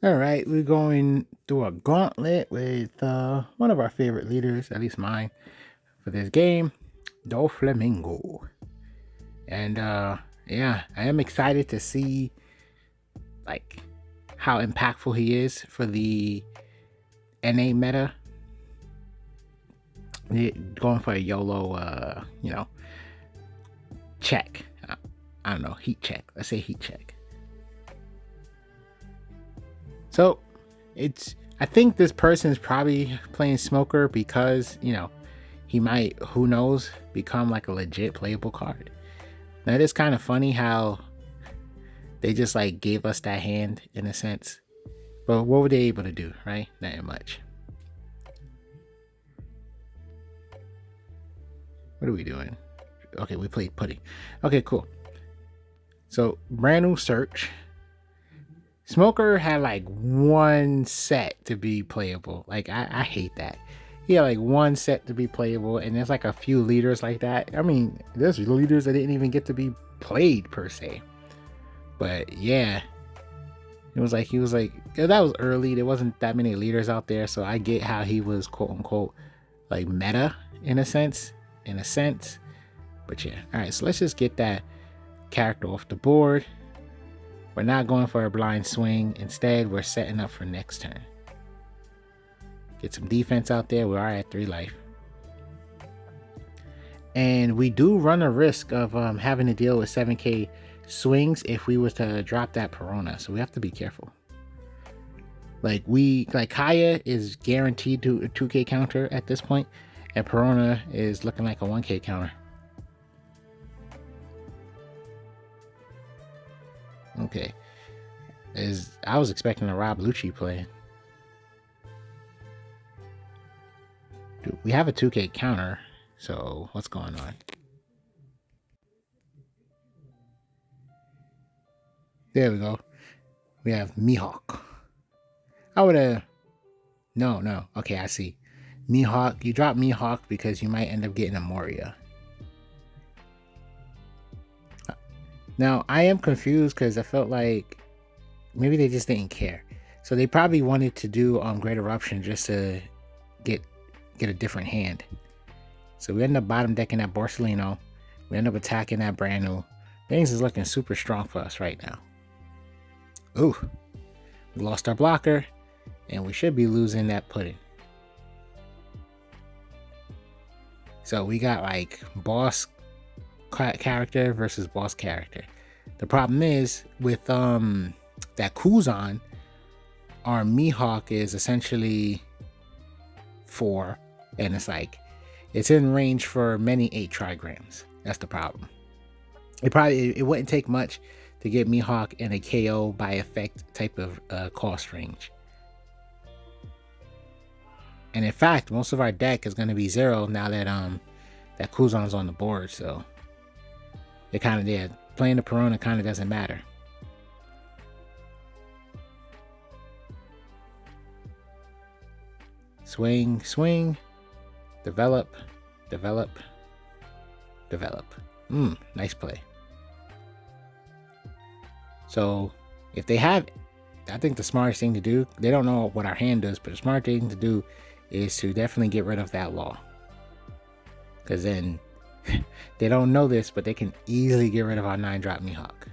All right, we're going through a gauntlet with one of our favorite leaders, at least mine, for this game, Doflamingo. And yeah, I am excited to see like how impactful he is for the NA meta. Going for a YOLO, check. I don't know, heat check. Let's say heat check. So I think this person is probably playing Smoker because, he might, who knows, become like a legit playable card. Now it is kind of funny how they just like gave us that hand in a sense. But what were they able to do, right? Not much. What are we doing? Okay, we played pudding. Okay, cool. So brand new search. Smoker had like one set to be playable. Like I hate that. He had like one set to be playable, and there's like a few leaders like that. I mean, there's leaders that didn't even get to be played per se. But yeah, it was like he was like, yeah, that was early. There wasn't that many leaders out there, so I get how he was quote unquote like meta in a sense. But yeah, all right. So let's just get that character off the board. We're not going for a blind swing. Instead, we're setting up for next turn. Get some defense out there. We are at 3 life. And we do run a risk of having to deal with 7k swings if we were to drop that Perona. So we have to be careful. Like Kaya is guaranteed to a 2k counter at this point, and Perona is looking like a 1k counter. Okay. I was expecting a Rob Lucci play. Dude, we have a 2k counter, so what's going on? There we go. We have Mihawk. I would have... No. Okay, I see. Mihawk. You drop Mihawk because you might end up getting a Moria. Now, I am confused because I felt like maybe they just didn't care. So they probably wanted to do Great Eruption just to get a different hand. So we end up bottom decking that Borsellino. We end up attacking that brand new. Things is looking super strong for us right now. Ooh, we lost our blocker, and we should be losing that pudding. So we got like boss character versus boss character. The problem is with that Kuzan, our Mihawk is essentially 4, and it's in range for many 8 trigrams. That's the problem. It wouldn't take much to get Mihawk in a KO by effect type of cost range. And in fact, most of our deck is going to be 0 now that that Kuzan's on the board. So it kind of did. Playing the Perona kind of doesn't matter. Swing, develop. Nice play. So if they have, I think the smartest thing to do, they don't know what our hand does, but the smart thing to do is to definitely get rid of that law. Because then they don't know this, but they can easily get rid of our 9-drop Mihawk.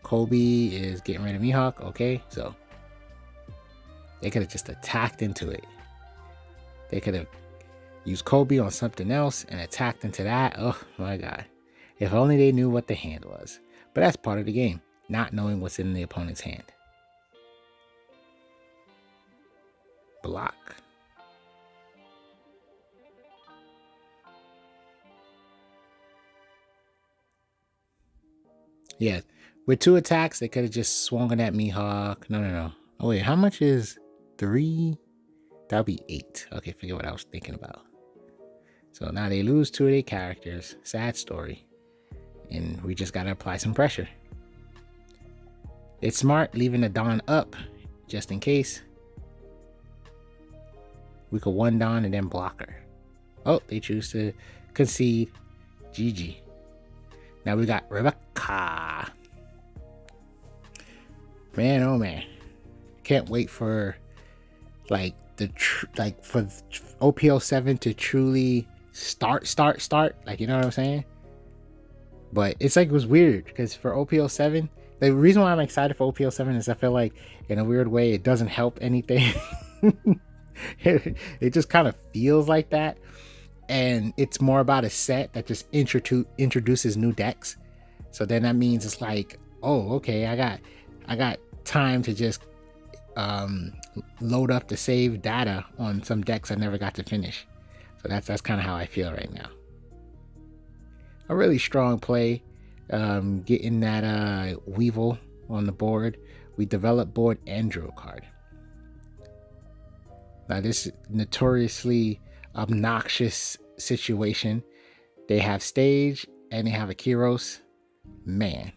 Kobe is getting rid of Mihawk. Okay, so they could have just attacked into it. They could have used Kobe on something else and attacked into that. Oh my god. If only they knew what the hand was. But that's part of the game, not knowing what's in the opponent's hand. Block. Yeah, with 2 attacks, they could have just swung on that Mihawk. No. Oh wait, how much is 3? That'll be 8. Okay, forget what I was thinking about. So now they lose 2 of their characters. Sad story. And we just gotta apply some pressure. It's smart leaving the Dawn up, just in case. We could 1 Dawn and then block her. Oh, they choose to concede. GG. Now we got Rebecca. Man, oh man, can't wait for like for OPL 7 to truly start. Like, you know what I'm saying? But it's like, it was weird because for OPL 7, the reason why I'm excited for OPL 7 is I feel like in a weird way it doesn't help anything. It just kind of feels like that, and it's more about a set that just introduces new decks. So then that means it's like, oh, okay, I got time to just load up the save data on some decks I never got to finish. So that's kind of how I feel right now. A really strong play, getting that Weevil on the board. We develop board and draw a card. Now this notoriously obnoxious situation, they have Stage and they have a Kyros, man,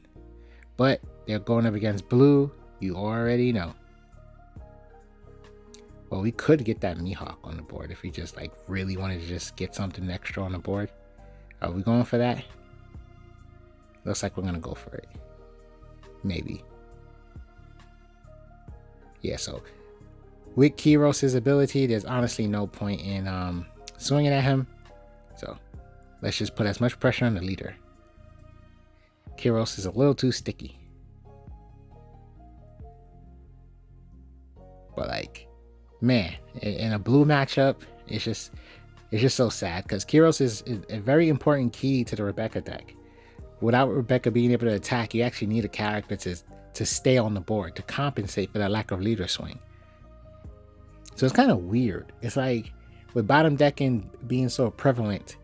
but they're going up against blue, you already know. Well, we could get that Mihawk on the board if we just like really wanted to just get something extra on the board. Are we going for that? Looks like we're gonna go for it. Maybe. Yeah, so with Kyros' ability, there's honestly no point in swinging at him. So let's just put as much pressure on the leader. Kyros is a little too sticky. But like, man, in a blue matchup, it's just so sad because Kyros is a very important key to the Rebecca deck. Without Rebecca being able to attack, you actually need a character to stay on the board, to compensate for that lack of leader swing. So it's kind of weird. It's like with bottom decking being so prevalent,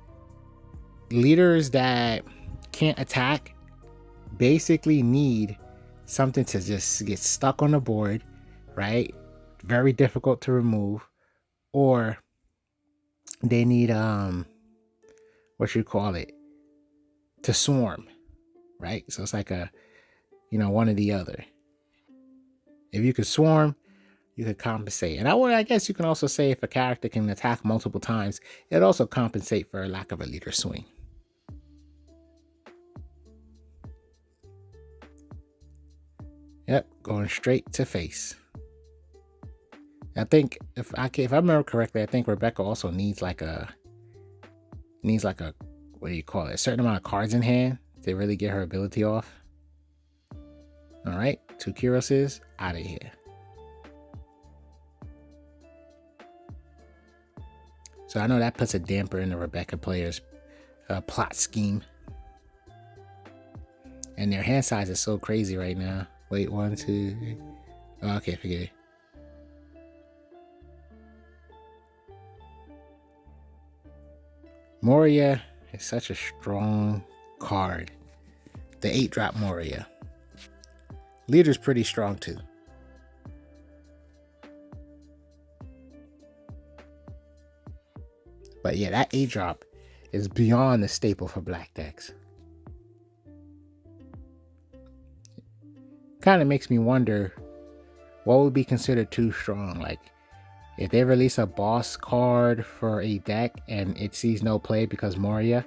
leaders that can't attack basically need something to just get stuck on the board, right? Very difficult to remove, or they need to swarm, right? So it's like one or the other. If you could swarm, you could compensate. And I guess you can also say if a character can attack multiple times, it also compensate for a lack of a leader swing. Yep, going straight to face. I think if I remember correctly, I think Rebecca also needs like a what do you call it? A certain amount of cards in hand to really get her ability off. All right, 2 Kyroses out of here. So I know that puts a damper in the Rebecca players' plot scheme. And their hand size is so crazy right now. Wait, 1, 2, 3. Oh, okay, forget it. Moria is such a strong card. The 8-drop Moria. Leader's pretty strong too. But yeah, that 8-drop is beyond the staple for black decks. Kind of makes me wonder what would be considered too strong. Like, if they release a boss card for a deck and it sees no play because Moria,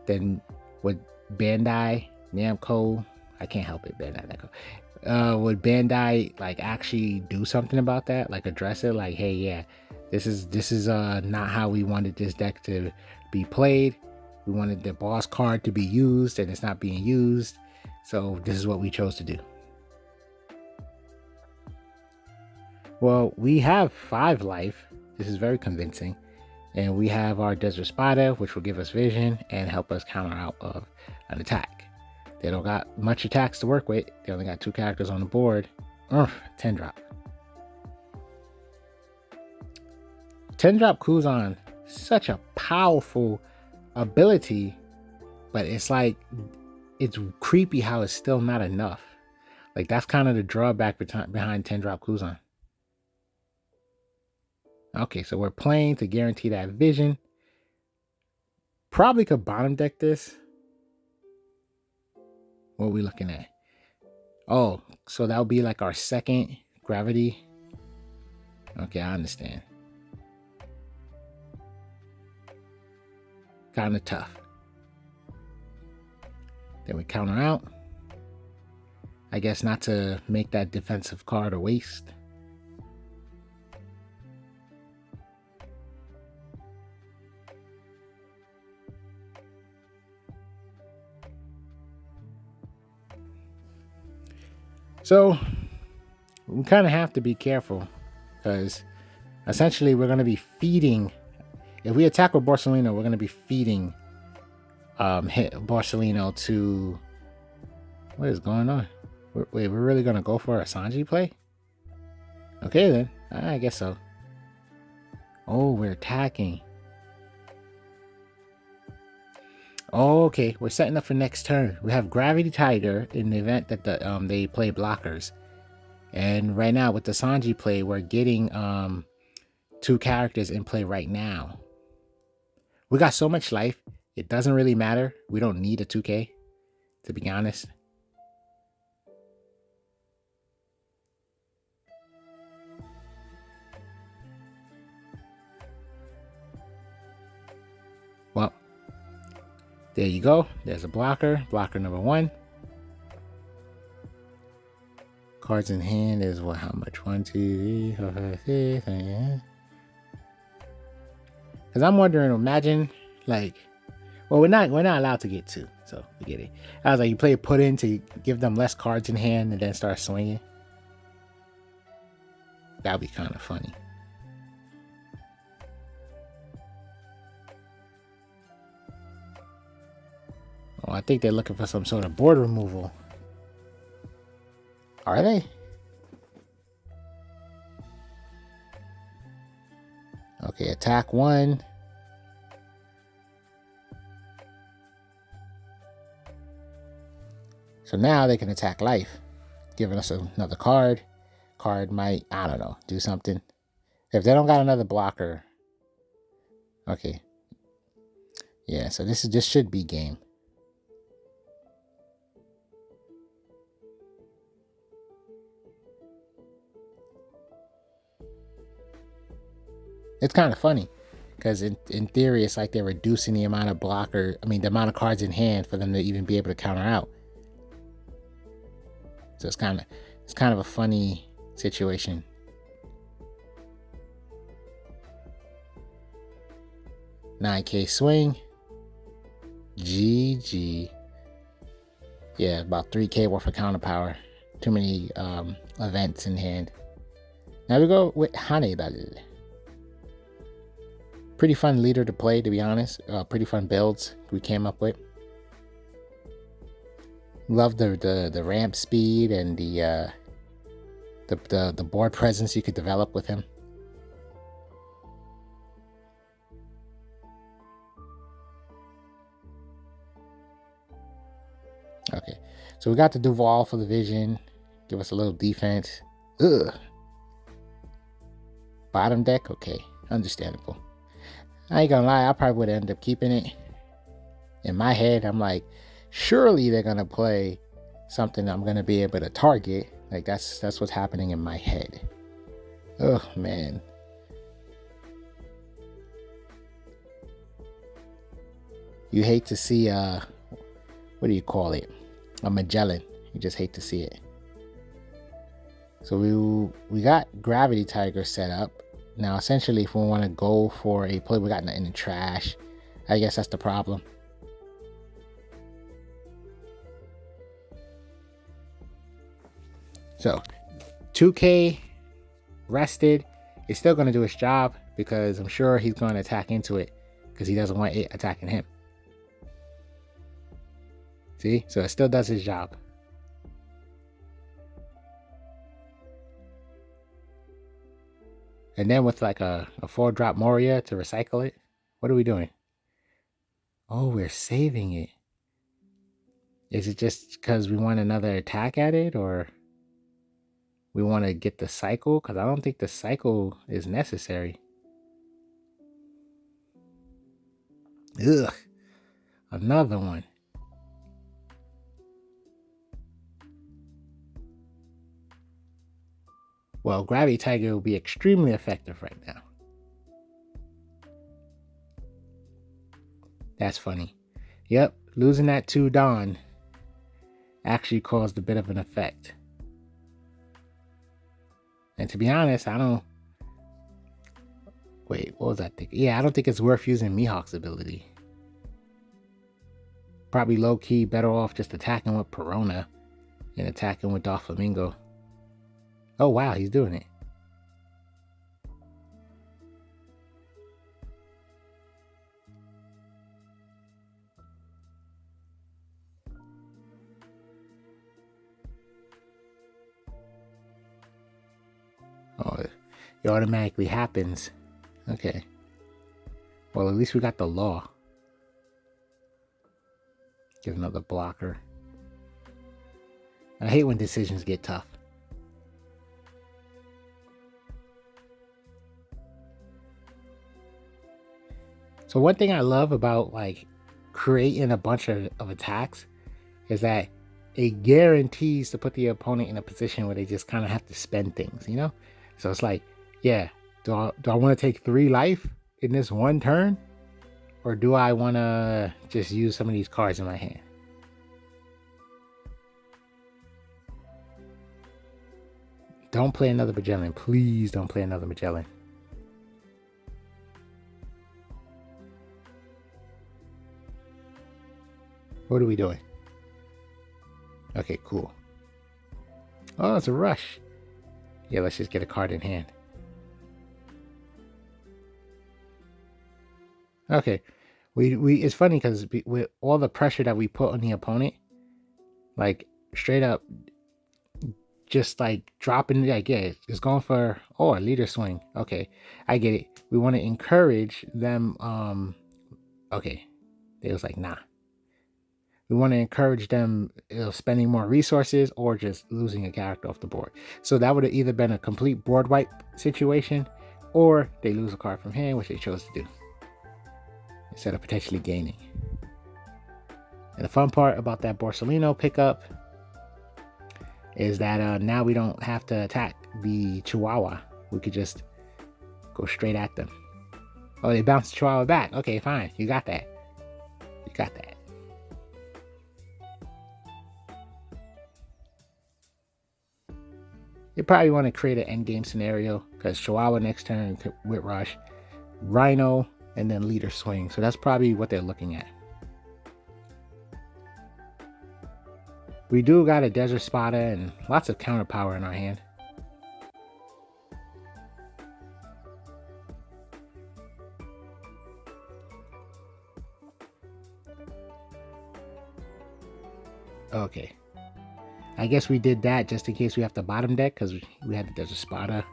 then would Bandai Namco, I can't help it, Bandai Namco, would Bandai like actually do something about that? Like address it? Like, hey, yeah, this is not how we wanted this deck to be played. We wanted the boss card to be used and it's not being used. So this is what we chose to do. Well, we have 5 life. This is very convincing. And we have our Desert Spider, which will give us vision and help us counter out of an attack. They don't got much attacks to work with. They only got 2 characters on the board. 10-drop. 10-drop Kuzan, such a powerful ability, but it's like, it's creepy how it's still not enough. Like, that's kind of the drawback behind 10-drop Kuzan. Okay, so we're playing to guarantee that vision. Probably could bottom deck this. What are we looking at? Oh, so that would be like our second gravity. Okay, I understand. Kind of tough. Then we counter out. I guess not to make that defensive card a waste. So we kind of have to be careful because essentially we're going to be feeding. If we attack with Borsellino, we're going to be feeding Borsellino to... What is going on? Wait, we're really going to go for a Sanji play? Okay then, I guess so. Oh, we're attacking. Oh, okay, we're setting up for next turn. We have Gravity Tiger in the event that they play blockers. And right now with the Sanji play, we're getting 2 characters in play right now. We got so much life, it doesn't really matter. We don't need a 2K, to be honest. Well, there you go. There's a blocker. Blocker number 1. Cards in hand is what? How much? 1, 2, 3, 4, 5, 6, 7. Because I'm wondering, imagine like, well, we're not allowed to get 2, so forget it. I was like, you play a put in to give them less cards in hand and then start swinging. That'd be kind of funny. Oh, I think they're looking for some sort of board removal. Are they? Okay, attack 1. So now they can attack life, giving us another card. Card might, I don't know, do something. If they don't got another blocker. Okay. Yeah, so this should be game. It's kind of funny because in theory, it's like they're reducing the amount of the amount of cards in hand for them to even be able to counter out. So it's kind of a funny situation. $9K swing. GG. Yeah, about 3K worth of counter power. Too many events in hand. Now we go with Hannibal. Pretty fun leader to play, to be honest. Pretty fun builds we came up with. Love the ramp speed and the board presence you could develop with him. Okay, so we got the Duval for the vision. Give us a little defense. Ugh. Bottom deck, okay, understandable. I ain't gonna lie, I probably would end up keeping it. In my head, I'm like, surely they're gonna play something I'm gonna be able to target. Like that's what's happening in my head. Oh man. You hate to see what do you call it? A Magellan. You just hate to see it. So we got Gravity Tiger set up. Now, essentially, if we want to go for a play, we got nothing in the trash. I guess that's the problem. So, 2K rested. It's still going to do its job because I'm sure he's going to attack into it because he doesn't want it attacking him. See? So it still does his job. And then with like a 4-drop Moria to recycle it. What are we doing? Oh, we're saving it. Is it just because we want another attack at it, or we want to get the cycle? Because I don't think the cycle is necessary. Ugh. Another one. Well, Gravity Tiger will be extremely effective right now. That's funny. Yep, losing that to Dawn. actually caused a bit of an effect. And to be honest, I don't... Wait, what was I thinking? Yeah, I don't think it's worth using Mihawk's ability. Probably low-key better off just attacking with Perona and attacking with Doflamingo. Oh, wow, he's doing it. Oh, it automatically happens. Okay. Well, at least we got the law. Get another blocker. I hate when decisions get tough. So one thing I love about like creating a bunch of attacks is that it guarantees to put the opponent in a position where they just kind of have to spend things, you know? So it's like, yeah, do I want to take 3 life in this one turn? Or do I want to just use some of these cards in my hand? Don't play another Magellan. Please don't play another Magellan. What are we doing? Okay, cool. Oh, it's a rush. Yeah, let's just get a card in hand. Okay. We it's funny because with all the pressure that we put on the opponent, like straight up just like dropping, like, yeah, it's going for, oh, a leader swing. Okay, I get it. We want to encourage them. Okay, it was like, nah. We want to encourage them spending more resources or just losing a character off the board. So that would have either been a complete board wipe situation, or they lose a card from hand, which they chose to do, instead of potentially gaining. And the fun part about that Borsellino pickup is that now we don't have to attack the Chihuahua. We could just go straight at them. Oh, they bounced the Chihuahua back. Okay, fine. You got that. You got that. You probably want to create an endgame scenario because Chihuahua next turn with Rush, Rhino, and then leader swing. So that's probably what they're looking at. We do got a Desert Spada and lots of counter power in our hand. Okay. I guess we did that just in case we have to bottom deck because we had the Desert Spada.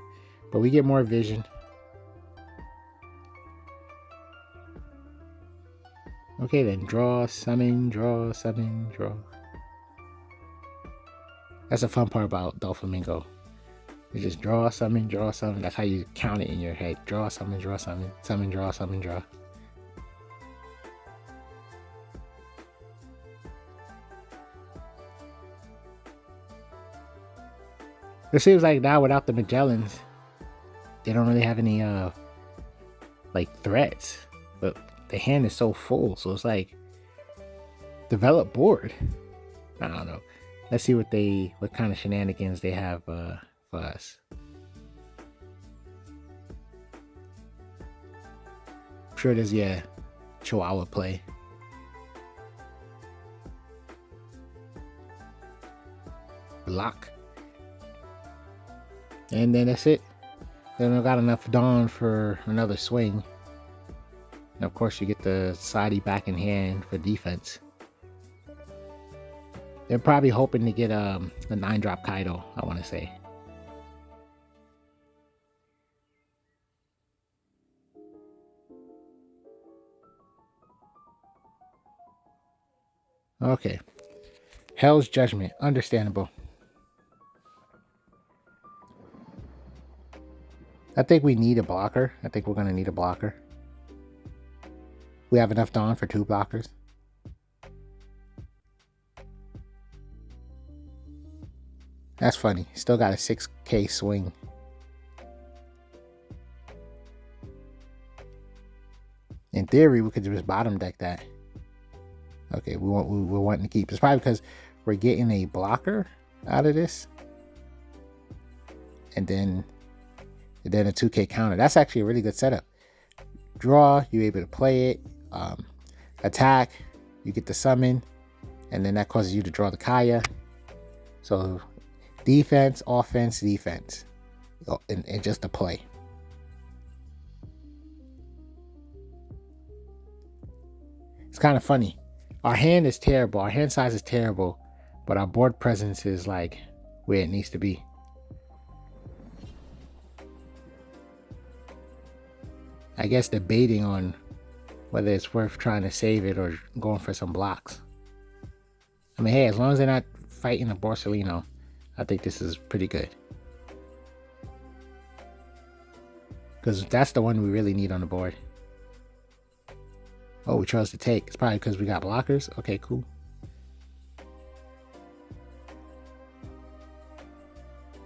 But we get more vision. Okay, then draw, summon, draw, summon, draw. That's the fun part about Doflamingo. You just draw, summon, draw, summon. That's how you count it in your head. Draw, summon, summon, draw, summon, draw. It seems like now without the Magellans, they don't really have any like threats. But the hand is so full, so it's like develop board. I don't know. Let's see what kind of shenanigans they have for us. I'm sure there's Chihuahua play. Block. And then that's it. Then I got enough Dawn for another swing. And of course you get the Sadi back in hand for defense. They're probably hoping to get a 9-drop Kaido, I want to say. Okay. Hell's Judgment. Understandable. I think we need a blocker. I think we're going to need a blocker. We have enough Dawn for 2 blockers. That's funny. Still got a 6k swing. In theory, we could just bottom deck that. Okay, we're wanting to keep. It's probably because we're getting a blocker out of this. And then a 2k counter. That's actually a really good setup. Draw, you're able to play it. Attack, you get the summon, and then that causes you to draw the Kaya. So defense, offense, defense, and just a play. It's kind of funny. Our hand is terrible. Our hand size is terrible, but our board presence is like where it needs to be. I guess debating on whether it's worth trying to save it or going for some blocks. I mean, hey, as long as they're not fighting a Borsellino, I think this is pretty good. Because that's the one we really need on the board. Oh, we chose to take. It's probably because we got blockers. Okay, cool.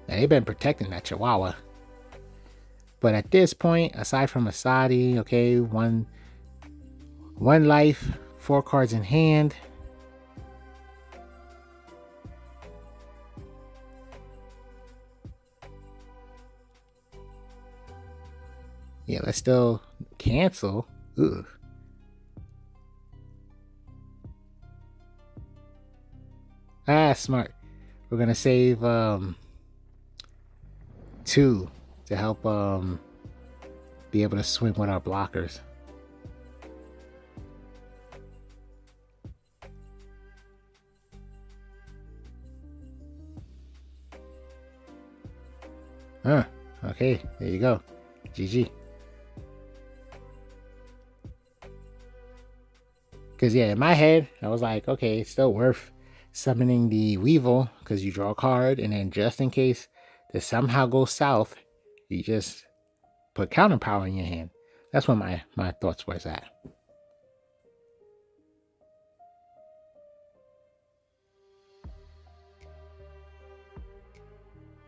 Now, they've been protecting that Chihuahua. But at this point, aside from Asadi, okay, one life, 4 cards in hand. Yeah, let's still cancel. Ugh. Ah, smart. We're gonna save 2 to help be able to swing with our blockers. Okay, there you go. GG. Because yeah, in my head, I was like, okay, it's still worth summoning the Weevil because you draw a card, and then just in case this somehow goes south, you just put counter power in your hand. That's what my thoughts was at.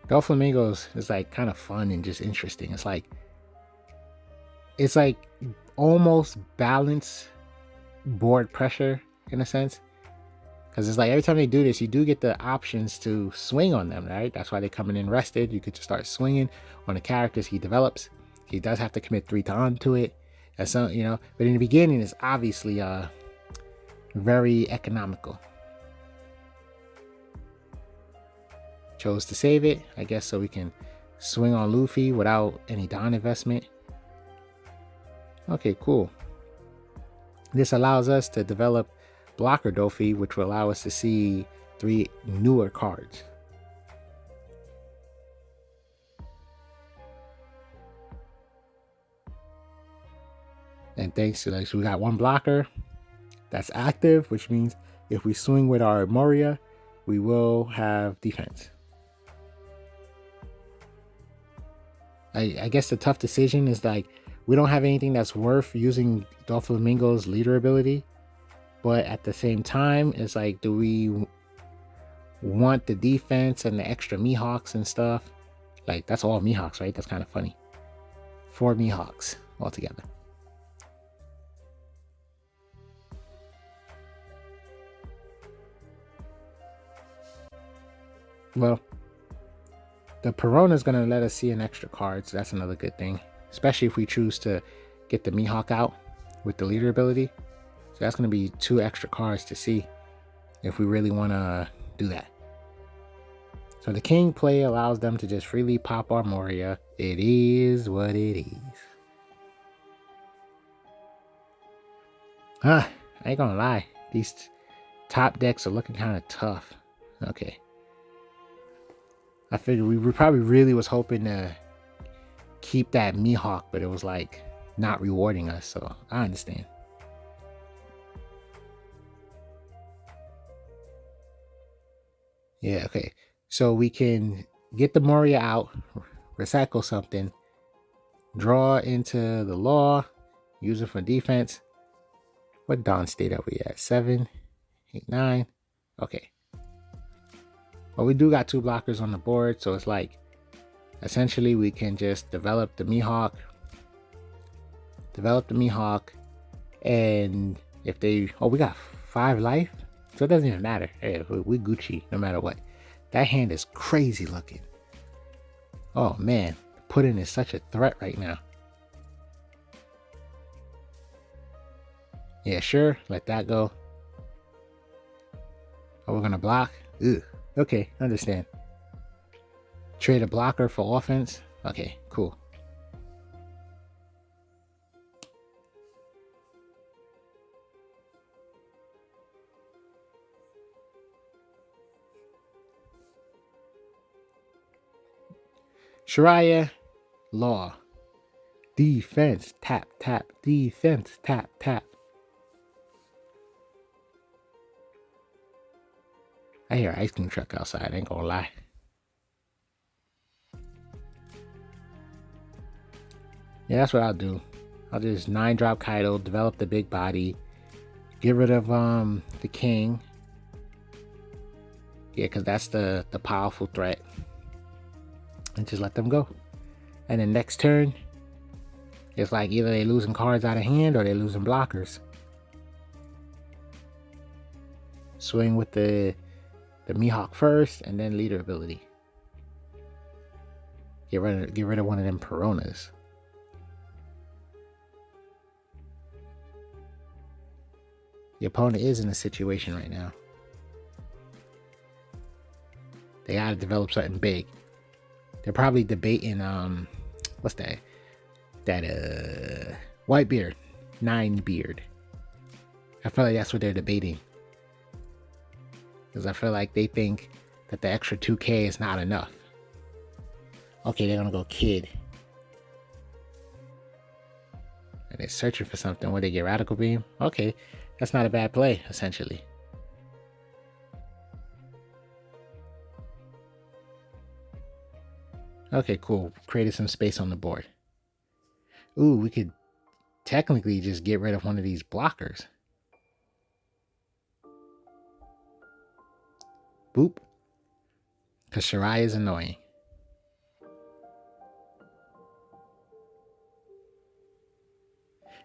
Doflamingos is like kind of fun and just interesting. It's like almost balanced board pressure in a sense, because it's like every time they do this, you do get the options to swing on them, right? That's why they're coming in rested. You could just start swinging on the characters he develops. He does have to commit 3 times to it, and so but in the beginning it's obviously very economical. Chose to save it, I guess, so we can swing on Luffy without any Don investment. Okay, cool. This allows us to develop Blocker Dofi, which will allow us to see 3 newer cards. And thanks to so we got 1 blocker that's active, which means if we swing with our Moria, we will have defense. I guess the tough decision is like we don't have anything that's worth using Doflamingo's leader ability, but at the same time, it's like, do we want the defense and the extra Mihawks and stuff? Like, that's all Mihawks, right? That's kind of funny. 4 Mihawks altogether. Well, the Perona is going to let us see an extra card, so that's another good thing. Especially if we choose to get the Mihawk out with the leader ability. So that's going to be 2 extra cards to see if we really want to do that. So the King play allows them to just freely pop our Moria. It is what it is. I ain't gonna lie. These top decks are looking kind of tough. Okay. I figured we probably really was hoping to keep that Mihawk, but it was like not rewarding us, so I understand. Yeah, okay. So we can get the Moria out, recycle something, draw into the law, use it for defense. What Dawn state are we at? 7, 8, 9. Okay. Well, we do got 2 blockers on the board, so it's like essentially we can just develop the Mihawk, and if they we got 5 life. So it doesn't even matter. Hey, we Gucci no matter what. That hand is crazy looking. Oh man, Pudding is such a threat right now. Yeah, sure, let that go. Oh, we're gonna block? Ugh. Okay, understand. Trade a blocker for offense? Okay, cool. Sharia law. Defense, tap, tap. Defense, tap, tap. I hear an ice cream truck outside, I ain't gonna lie. Yeah, that's what I'll do. I'll just 9-drop Kaido, develop the big body, get rid of the king. Yeah, because that's the powerful threat. And just let them go. And then next turn, it's like either they losing cards out of hand or they losing blockers. Swing with the Mihawk first, and then leader ability. Get rid of one of them Peronas. The opponent is in a situation right now. They gotta develop something big. They're probably debating what's that? That Whitebeard, 9-beard. I feel like that's what they're debating. Because I feel like they think that the extra 2K is not enough. Okay, they're gonna go Kid. And they're searching for something where they get Radical Beam. Okay, that's not a bad play, essentially. Okay, cool. Created some space on the board. Ooh, we could technically just get rid of one of these blockers. Boop. Because Shirai is annoying.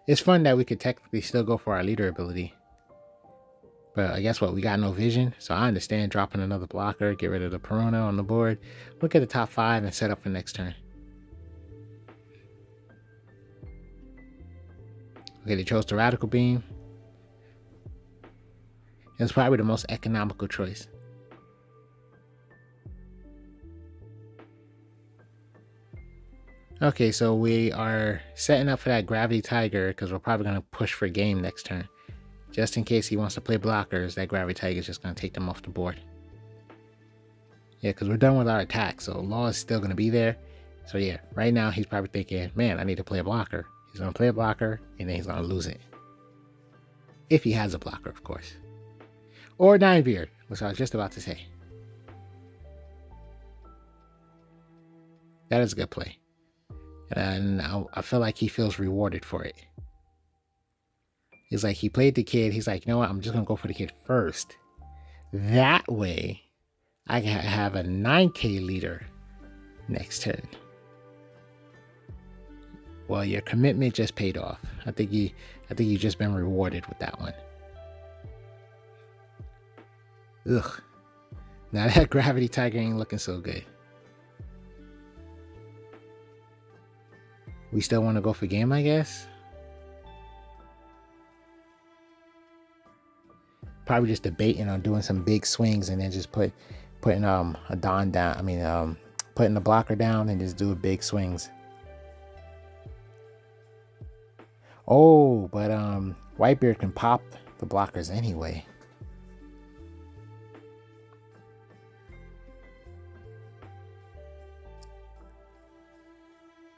It's fun that we could technically still go for our leader ability. But I guess what? We got no vision. So I understand dropping another blocker, get rid of the Perona on the board, look at the top 5 and set up for next turn. Okay, they chose the Radical Beam. It's probably the most economical choice. Okay, so we are setting up for that Gravity Tiger because we're probably going to push for game next turn. Just in case he wants to play blockers, that Gravity Tiger is just going to take them off the board. Yeah, because we're done with our attack, so Law is still going to be there. So yeah, right now he's probably thinking, man, I need to play a blocker. He's going to play a blocker, and then he's going to lose it. If he has a blocker, of course. Or 9-beard, which I was just about to say. That is a good play. And I feel like he feels rewarded for it. He's like, he played the kid. He's like, you know what? I'm just going to go for the kid first. That way, I can have a 9K leader next turn. Well, your commitment just paid off. I think you've just been rewarded with that one. Ugh. Now that Gravity Tiger ain't looking so good. We still want to go for game, I guess. Probably just debating on doing some big swings and then just putting a Don down. I mean, putting the blocker down and just do big swings. Oh, but Whitebeard can pop the blockers anyway.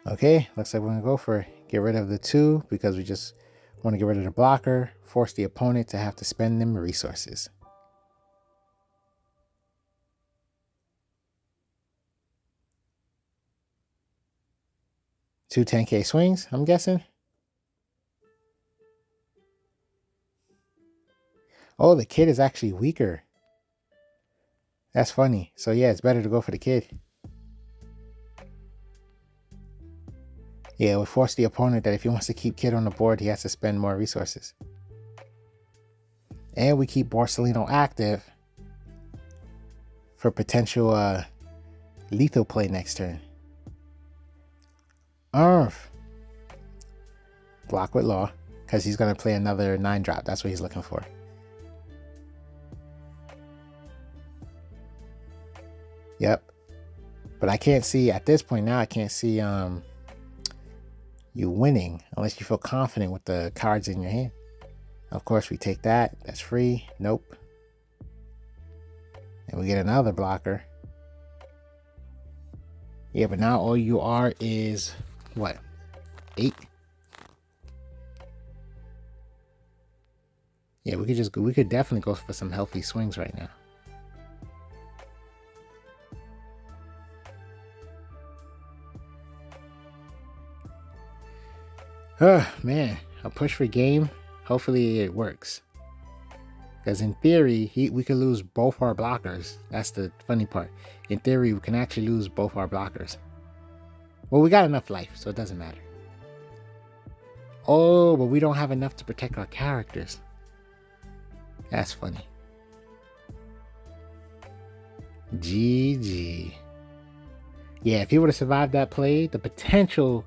Okay, looks like we're gonna go for get rid of the 2 because we just want to get rid of the blocker, force the opponent to have to spend them resources. Two 10K swings, I'm guessing. Oh, the kid is actually weaker. That's funny. So yeah, it's better to go for the kid. Yeah, it would force the opponent that if he wants to keep kid on the board, he has to spend more resources. And we keep Borsellino active for potential lethal play next turn. Earth. Block with Law, because he's going to play another 9-drop. That's what he's looking for. Yep. But I can't see, at this point now, I can't see you winning unless you feel confident with the cards in your hand. Of course, we take that. That's free. Nope. And we get another blocker. Yeah, but now all you are is what? 8? Yeah, we could definitely go for some healthy swings right now. Oh, man. A push for game. Hopefully it works. Because in theory, we could lose both our blockers. That's the funny part. In theory, we can actually lose both our blockers. Well, we got enough life, so it doesn't matter. Oh, but we don't have enough to protect our characters. That's funny. GG. Yeah, if he would have survived that play, the potential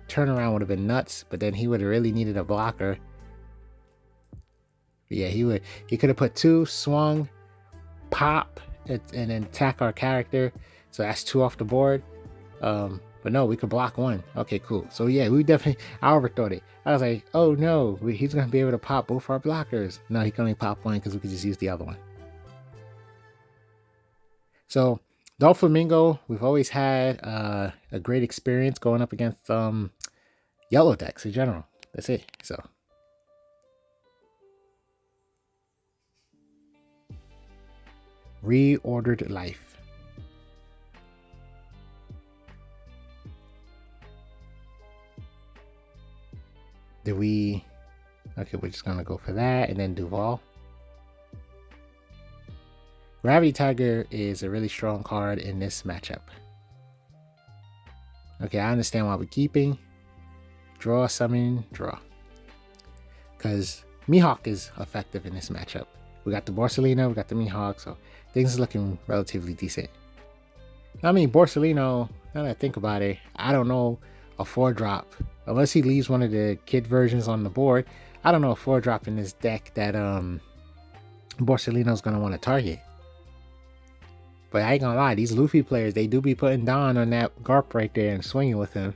turnaround would have been nuts, but then he would have really needed a blocker. Yeah, he could have put 2, swung, pop, and then attack our character. So that's 2 off the board. But no, we could block 1. Okay, cool. So yeah, we definitely, I overthought it. I was like, oh no, he's gonna be able to pop both our blockers. No, he can only pop 1 because we could just use the other one. So Doflamingo, we've always had a great experience going up against yellow decks in general. That's it. So reordered life. Okay, we're just gonna go for that and then Duval. Gravity Tiger is a really strong card in this matchup. Okay, I understand why we're keeping. Draw, summon, draw. Because Mihawk is effective in this matchup. We got the Borsellino, we got the Mihawk, so things are looking relatively decent. I mean, Borsellino, now that I think about it, I don't know a 4-drop. Unless he leaves one of the kid versions on the board, I don't know a 4-drop in this deck that Borsellino's going to want to target. But I ain't gonna lie, these Luffy players, they do be putting Don on that Garp right there and swinging with him.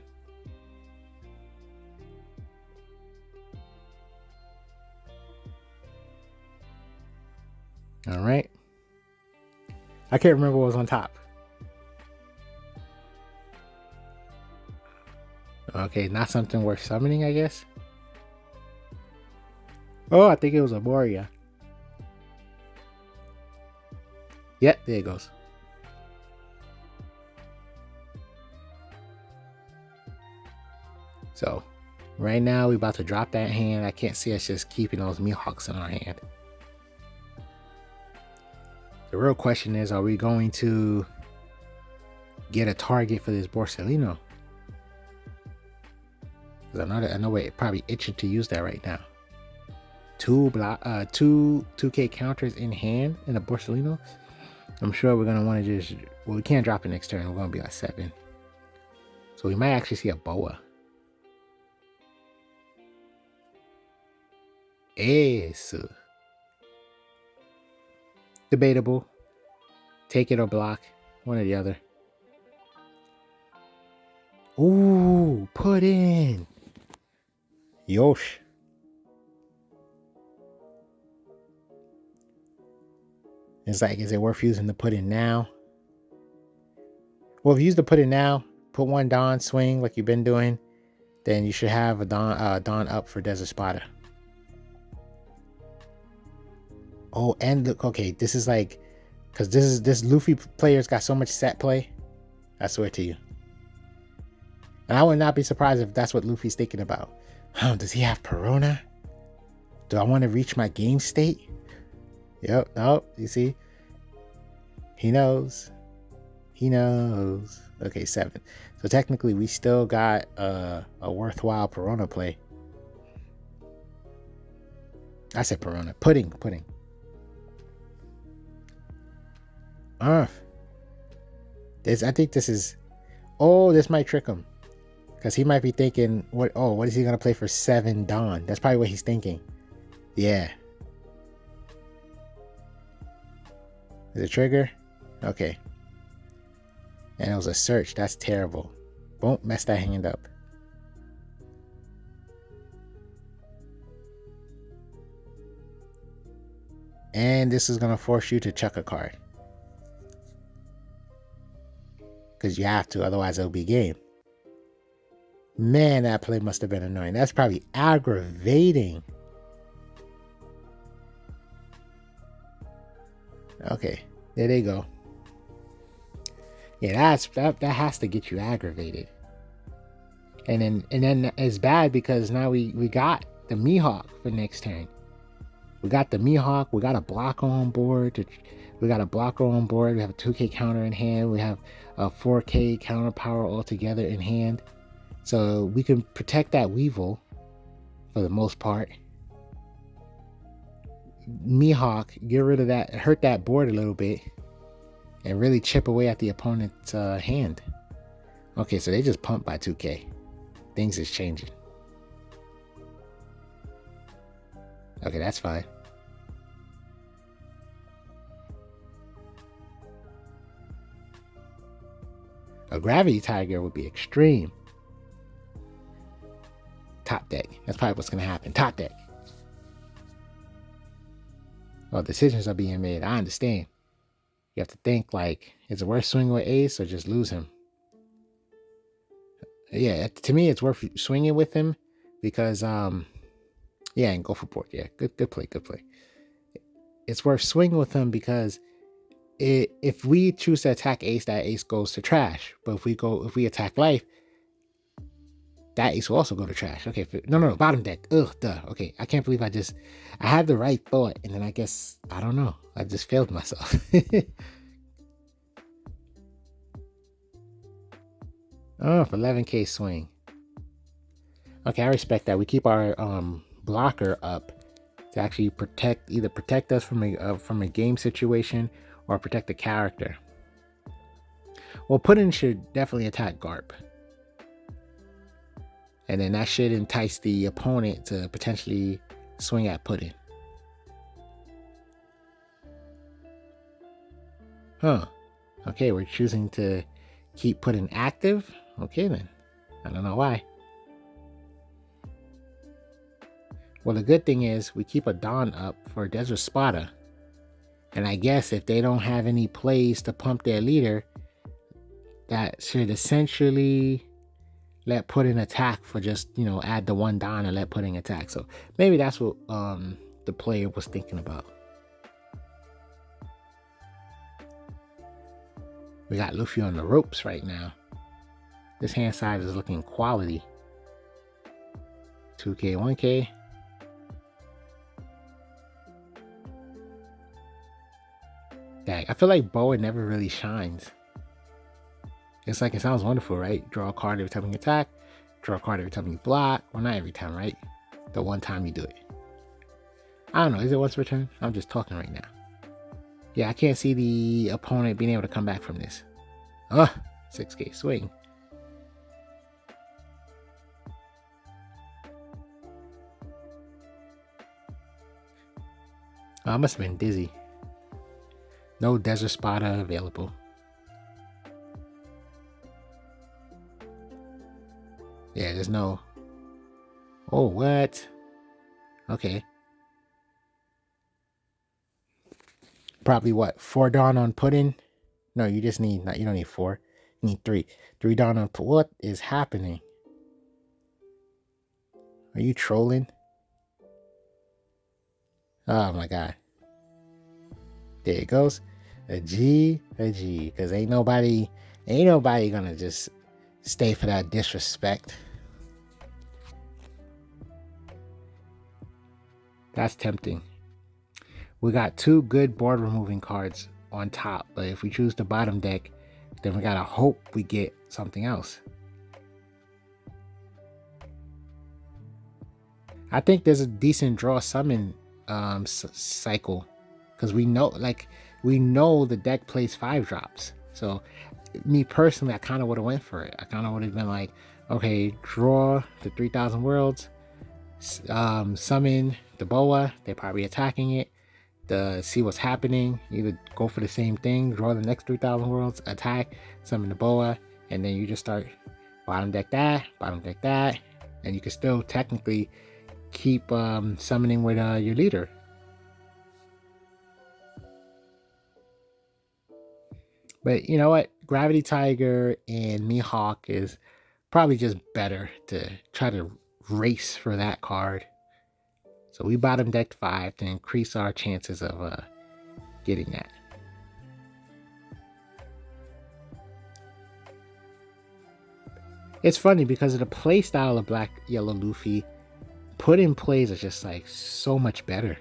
Alright. I can't remember what was on top. Okay, not something worth summoning, I guess. Oh, I think it was a Moria. Yep, there it goes. So, right now we're about to drop that hand. I can't see us just keeping those Mihawks in our hand. The real question is, are we going to get a target for this Borsellino? Because I know we're probably itching to use that right now. 2K counters in hand in a Borsellino. I'm sure we're gonna want to just, well, we can't drop it next turn. We're gonna be at 7, so we might actually see a Boa. Yes. Debatable. Take it or block. One or the other. Ooh, put in. Yosh. It's like, is it worth using the put in now? Well, if you use the put in now, put 1 Dawn, swing like you've been doing, then you should have a Dawn up for Desert Spotter. Oh, and look, okay, this is like, because this Luffy player's got so much set play. I swear to you. And I would not be surprised if that's what Luffy's thinking about. Does he have Perona? Do I want to reach my game state? Yep, oh, you see? He knows. He knows. Okay, 7. So technically we still got a worthwhile Perona play. I said Perona. Pudding. I think this is. Oh, this might trick him. Because he might be thinking, what is he going to play for 7 Dawn? That's probably what he's thinking. Yeah. Is it trigger? Okay. And it was a search. That's terrible. Won't mess that hand up. And this is going to force you to chuck a card. Because you have to, otherwise it'll be game. Man, that play must have been annoying. That's probably aggravating. Okay, there they go. Yeah, that has to get you aggravated. And then it's bad because now we got the Mihawk for next turn. We got the Mihawk. We got a blocker on board. We have a 2K counter in hand. We have a 4K counter power altogether in hand. So we can protect that Weevil for the most part. Mihawk, get rid of that, hurt that board a little bit, and really chip away at the opponent's hand. Okay, so they just pumped by 2K. Things is changing. Okay, that's fine. A Gravity Tiger would be extreme. Top deck. That's probably what's going to happen. Top deck. Well, decisions are being made. I understand. You have to think like, is it worth swinging with Ace or just lose him? Yeah, to me, it's worth swinging with him because, yeah, and go for port. Yeah, good play. It's worth swinging with him because if we choose to attack Ace, that Ace goes to trash. But if we attack Life, that Ace will also go to trash. Okay, no, bottom deck. Ugh, duh. Okay, I can't believe I had the right thought, and then I guess, I don't know. I just failed myself. Oh, for 11K swing. Okay, I respect that. We keep our blocker up to actually protect us from a game situation or protect the character. Well, Puddin should definitely attack Garp. And then that should entice the opponent to potentially swing at Puddin. Huh. Okay, we're choosing to keep Puddin active. Okay then. I don't know why. Well, the good thing is we keep a Dawn up for Desert Spada. And I guess if they don't have any plays to pump their leader, that should essentially let Puddin attack for just, add the 1 Dawn and let Puddin attack. So maybe that's what the player was thinking about. We got Luffy on the ropes right now. This hand side is looking quality. 2K, 1K. Dang, I feel like Boa never really shines. It's like, it sounds wonderful, right? Draw a card every time you attack. Draw a card every time you block. Well, not every time, right? The one time you do it. I don't know. Is it once per turn? I'm just talking right now. Yeah, I can't see the opponent being able to come back from this. 6K swing. I must have been dizzy. No Desert Spada available. Yeah, there's no... Oh, what? Okay. Probably what? 4 Dawn on Puddin? No, you just need... You don't need 4. You need 3. 3 Dawn on... What is happening? Are you trolling? Oh my god. There it goes. A G. Because ain't nobody gonna just stay for that disrespect. That's tempting. We got 2 good board removing cards on top, but if we choose the bottom deck, then we gotta hope we get something else. I think there's a decent draw summon cycle, because we know the deck plays 5-drops. So me personally, I kind of would have went for it. I kind of would have been like, okay, draw the 3,000 worlds, summon the boa. They're probably attacking it. To see what's happening, either go for the same thing, draw the next 3,000 worlds, attack, summon the boa, and then you just start bottom deck that, and you can still technically keep summoning with your leader. But you know what? Gravity Tiger and Mihawk is probably just better to try to race for that card. So we bottom decked 5 to increase our chances of getting that. It's funny because of the play style of Black Yellow Luffy, put in plays are just like so much better.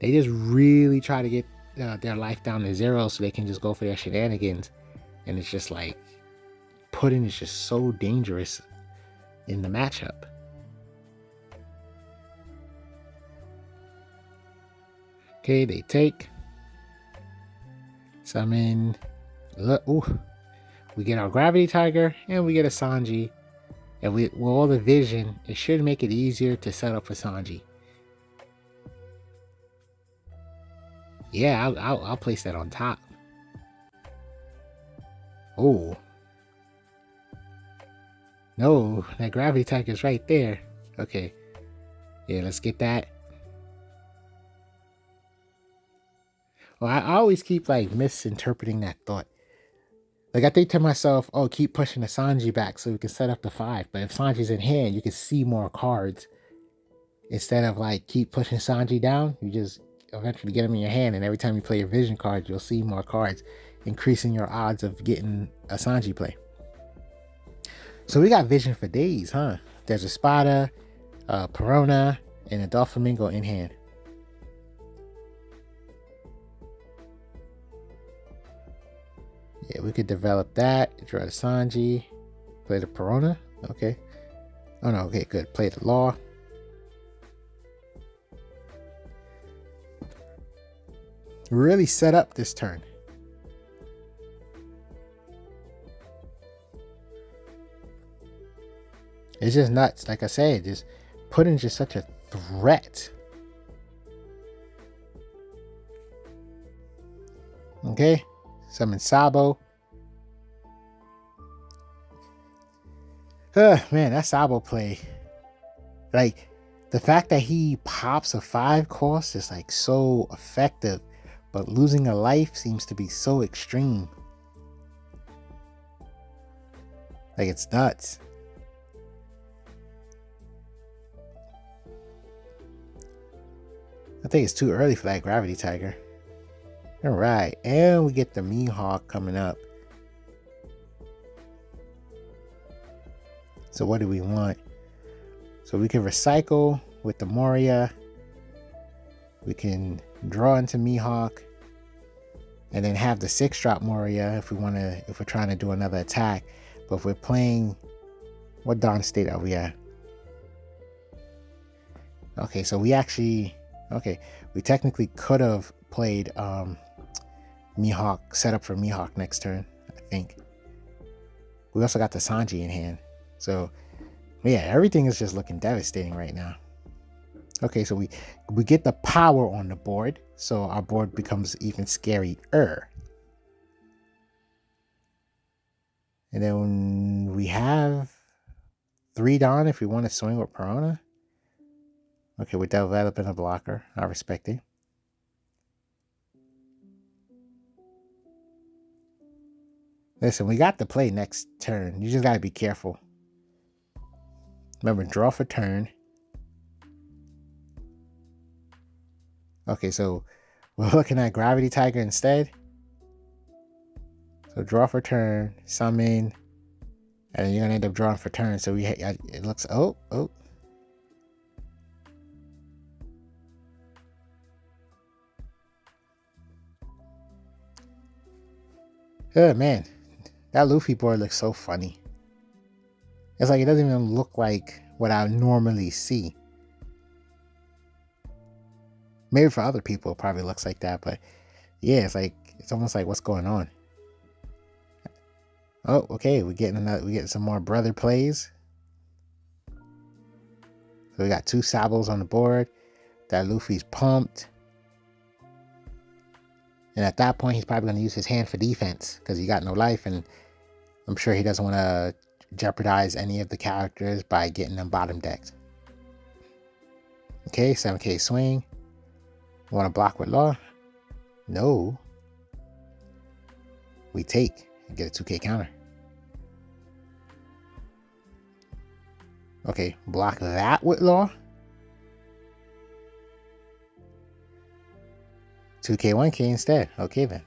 They just really try to get their life down to 0 so they can just go for their shenanigans. And it's just like, put-in is just so dangerous in the matchup. Okay, they take. Summon. Ooh. We get our Gravity Tiger and we get a Sanji. And with all the vision, it should make it easier to set up for Sanji. Yeah, I'll place that on top. Oh. No, that Gravity Tiger is right there. Okay. Yeah, let's get that. Well, I always keep like misinterpreting that thought. Like I think to myself, oh, keep pushing the Sanji back so we can set up the 5. But if Sanji's in hand, you can see more cards. Instead of like keep pushing Sanji down, you just eventually get him in your hand, and every time you play your vision card, you'll see more cards, increasing your odds of getting a Sanji play. So we got vision for days, huh? There's a Spada, Perona, and a Doflamingo in hand. Yeah, we could develop that. Draw the Sanji. Play the Perona. Okay. Oh no, okay, good. Play the Law. Really set up this turn. It's just nuts. Like I said, just put-in just such a threat. Okay. Summon Sabo. Man, that Sabo play. Like, the fact that he pops a 5 cost is like so effective, but losing a life seems to be so extreme. Like, it's nuts. I think it's too early for that Gravity Tiger. Alright, and we get the Mihawk coming up. So what do we want? So we can recycle with the Moria. We can draw into Mihawk. And then have the 6-drop Moria if we're trying to do another attack. But if we're playing, what darn state are we at? Okay, so we technically could have played Mihawk, set up for Mihawk next turn, I think. We also got the Sanji in hand. So, yeah, everything is just looking devastating right now. Okay, so we get the power on the board, so our board becomes even scarier. And then we have 3 Dawn if we want to swing with Perona. Okay, we're developing a blocker. I respect it. Listen, we got to play next turn. You just got to be careful. Remember, draw for turn. Okay, so we're looking at Gravity Tiger instead. So draw for turn, summon, and then you're going to end up drawing for turn. So it looks, oh. Oh, man. That Luffy board looks so funny. It's like it doesn't even look like what I normally see. Maybe for other people it probably looks like that, but yeah, it's almost like what's going on. Oh, okay, we're getting some more brother plays. So we got 2 Sabos on the board. That Luffy's pumped. And at that point, he's probably going to use his hand for defense because he got no life, and I'm sure he doesn't want to jeopardize any of the characters by getting them bottom decked. Okay, 7k swing. Want to block with law? No. We take and get a 2k counter. Okay, block that with law. 2k, 1k instead. Okay then.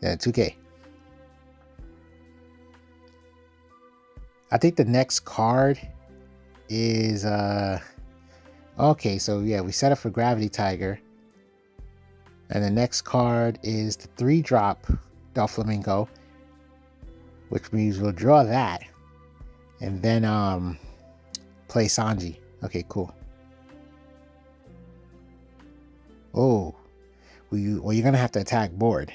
Yeah, 2k. I think the next card is okay, so yeah, we set up for Gravity Tiger. And the next card is the 3-drop Doflamingo, which means we'll draw that and then play Sanji. Okay, cool. Oh, well, you're gonna have to attack board.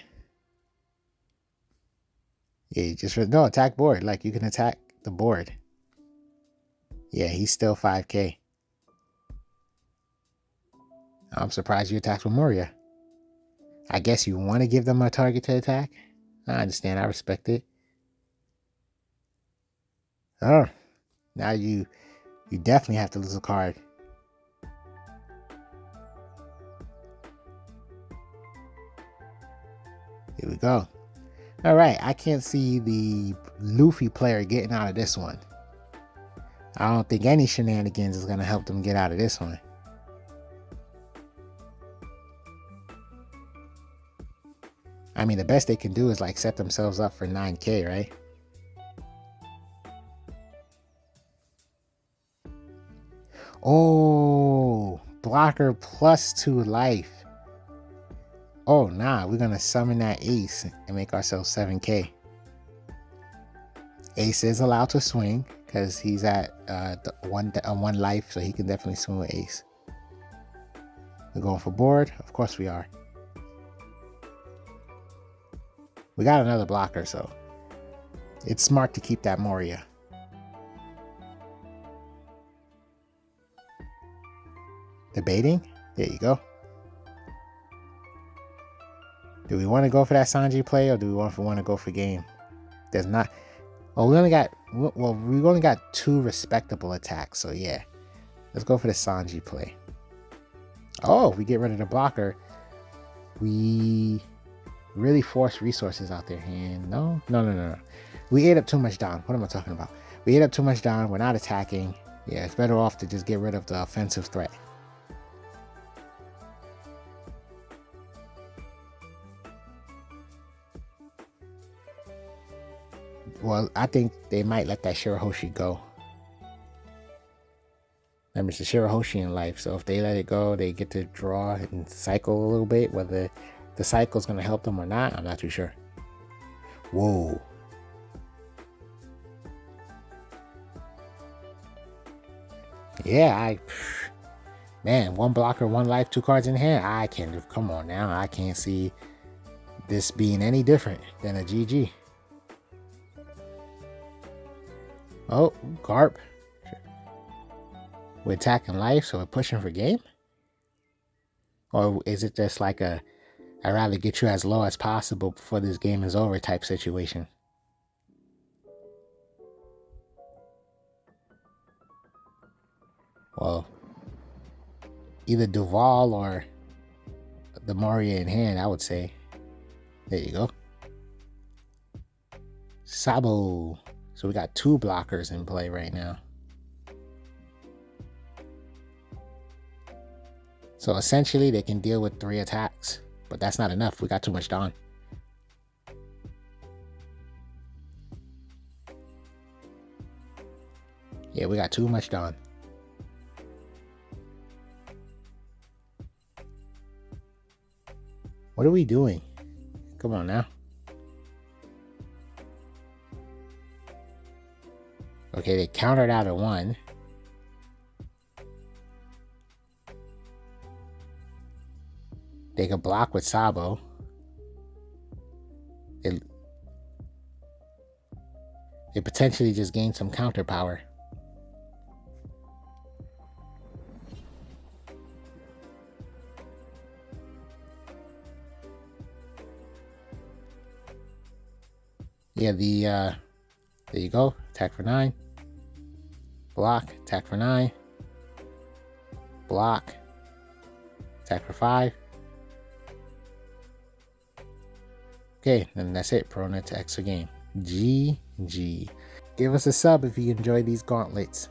Yeah, no, attack board. Like, you can attack the board. Yeah, he's still 5k. I'm surprised you attacked with Moria. I guess you want to give them a target to attack. I understand. I respect it. Oh, now you definitely have to lose a card. Here we go. All right, I can't see the Luffy player getting out of this one. I don't think any shenanigans is going to help them get out of this one. I mean, the best they can do is like set themselves up for 9k, right? Oh, blocker plus 2 life. Oh, nah, we're going to summon that Ace and make ourselves 7k. Ace is allowed to swing because he's at one life, so he can definitely swing with Ace. We're going for board? Of course we are. We got another blocker, so it's smart to keep that Moria. Debating? There you go. Do we want to go for that Sanji play, or do we want to go for game? There's not. Oh, we only got 2 respectable attacks, so yeah. Let's go for the Sanji play. Oh, we get rid of the blocker. We really force resources out their hand. No. We ate up too much down. What am I talking about? We ate up too much down. We're not attacking. Yeah, it's better off to just get rid of the offensive threat. Well, I think they might let that Shirahoshi go. Remember, it's a Shirahoshi in life, so if they let it go, they get to draw and cycle a little bit. Whether the cycle is going to help them or not, I'm not too sure. Whoa. Yeah, man, 1 blocker, 1 life, 2 cards in hand. Come on now. I can't see this being any different than a GG. Oh, Garp. We're attacking life, so we're pushing for game? Or is it just like I'd rather get you as low as possible before this game is over type situation? Well, either Duval or the Moria in hand, I would say. There you go. Sabo. So we got 2 blockers in play right now. So essentially they can deal with 3 attacks, but that's not enough. We got too much Dawn. Yeah, we got too much Dawn. What are we doing? Come on now. Okay, they countered out of 1. They could block with Sabo. They potentially just gain some counter power. Yeah, there you go. Attack for 9. Block, attack for 9. Block, attack for 5. Okay, and that's it. Prona to extra game. GG. Give us a sub if you enjoy these gauntlets.